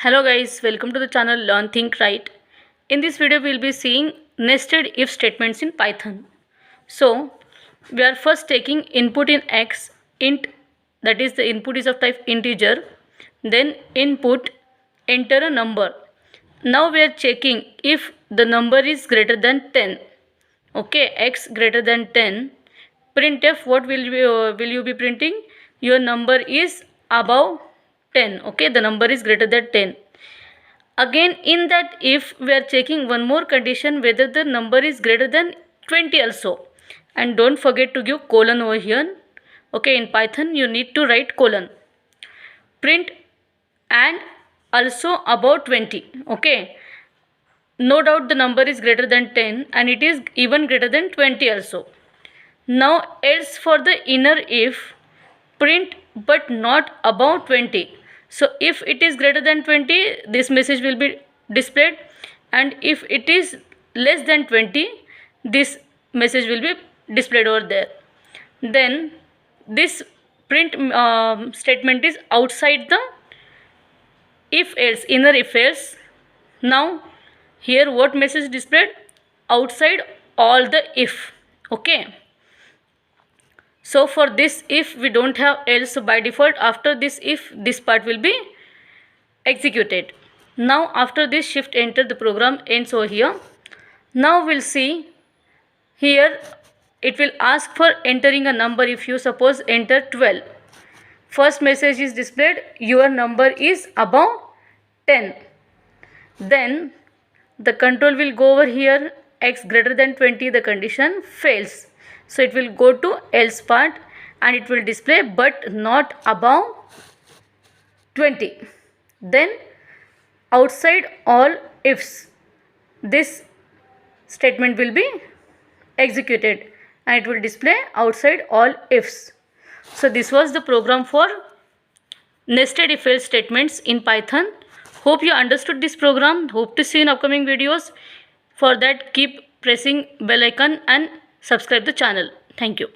Hello guys, welcome to the channel Learn Think Right. In this video we will be seeing nested if statements in Python. So we are first taking input in x int, that is the input is of type integer, then input enter a number. Now we are checking if the number is greater than 10. Okay, x greater than 10. Printf, what will you be printing? Your number is above 10. Okay, the number is greater than 10. Again, in that if we are checking one more condition, whether the number is greater than 20 also. And don't forget to give colon over here. Okay, in Python you need to write colon. Print and also above 20. Okay, no doubt the number is greater than 10 and it is even greater than 20 also. Now else for the inner if, print but not above 20. So if it is greater than 20, this message will be displayed, and if it is less than 20, this message will be displayed over there. Then this print statement is outside the if else, inner if else. Now here what message displayed? Outside all the if. Okay. So for this if we don't have else, so by default after this if, this part will be executed. Now after this shift enter, the program ends over here. Now we'll see here it will ask for entering a number. If you suppose enter 12, first message is displayed, your number is above 10. Then the control will go over here, x greater than 20, the condition fails. So it will go to else part and it will display but not above 20. Then outside all ifs, this statement will be executed and it will display outside all ifs. So this was the program for nested if else statements in Python. Hope you understood this program. Hope to see you in upcoming videos. For that, keep pressing bell icon and subscribe the channel. Thank you.